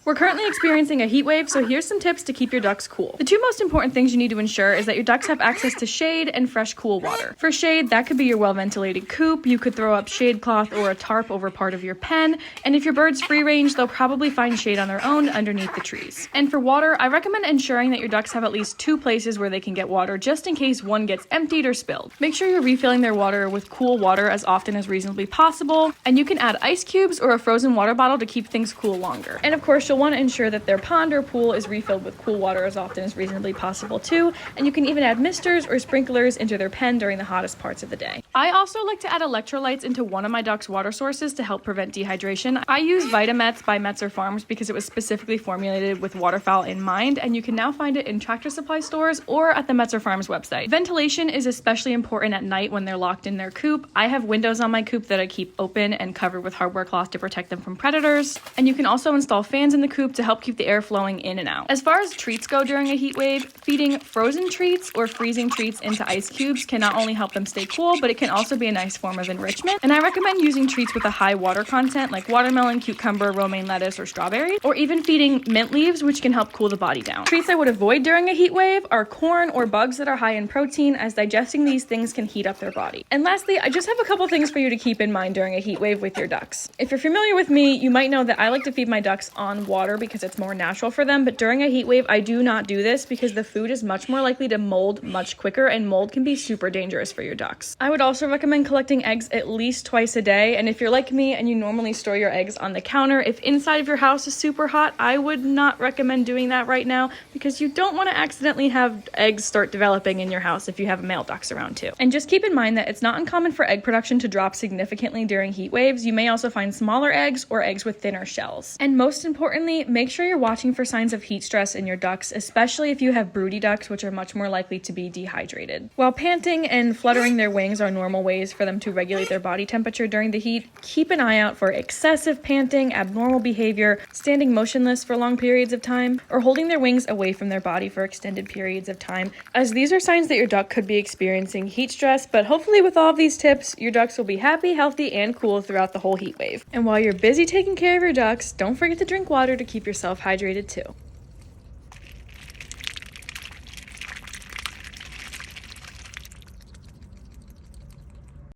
We're currently experiencing a heat wave, so here's some tips to keep your ducks cool. The two most important things you need to ensure is that your ducks have access to shade and fresh, cool water. For shade, that could be your well-ventilated coop. You could throw up shade cloth or a tarp over part of your pen, and if your bird's free range, they'll probably find shade on their own underneath the trees. And for water, I recommend ensuring that your ducks have at least 2 places where they can get water just in case one gets emptied or spilled. Make sure you're refilling their water with cool water as often as reasonably possible, and you can add ice cubes or a frozen water bottle to keep things cool longer. And of course, you'll want to ensure that their pond or pool is refilled with cool water as often as reasonably possible too, and you can even add misters or sprinklers into their pen during the hottest parts of the day. I also like to add electrolytes into one of my ducks' water sources to help prevent dehydration. I use Vitamets by Metzer Farms because it was specifically formulated with waterfowl in mind, and you can now find it in Tractor Supply stores or at the Metzer Farms website. Ventilation is especially important at night when they're locked in their coop. I have windows on my coop that I keep open and covered with hardware cloth to protect them from predators, and you can also install fans in the coop to help keep the air flowing in and out. As far as treats go during a heat wave, feeding frozen treats or freezing treats into ice cubes can not only help them stay cool, but it can also be a nice form of enrichment. And I recommend using treats with a high water content like watermelon, cucumber, romaine lettuce, or strawberries, or even feeding mint leaves, which can help cool the body down. Treats I would avoid during a heat wave are corn or bugs that are high in protein, as digesting these things can heat up their body. And lastly, I just have a couple things for you to keep in mind during a heat wave with your ducks. If you're familiar with me, you might know that I like to feed my ducks on water because it's more natural for them, but during a heat wave, I do not do this because the food is much more likely to mold much quicker, and mold can be super dangerous for your ducks. I would also recommend collecting eggs at least twice a day, and if you're like me and you normally store your eggs on the counter, if inside of your house is super hot, I would not recommend doing that right now because you don't want to accidentally have eggs start developing in your house if you have male ducks around too. And just keep in mind that it's not uncommon for egg production to drop significantly during heat waves. You may also find smaller eggs or eggs with thinner shells. And most importantly, make sure you're watching for signs of heat stress in your ducks, especially if you have broody ducks, which are much more likely to be dehydrated. While panting and fluttering their wings are normal ways for them to regulate their body temperature during the heat, keep an eye out for excessive panting, abnormal behavior, standing motionless for long periods of time, or holding their wings away from their body for extended periods of time, as these are signs that your duck could be experiencing heat stress. But hopefully with all of these tips, your ducks will be happy, healthy, and cool throughout the whole heat wave. And while you're busy taking care of your ducks, don't forget to drink water to keep yourself hydrated too.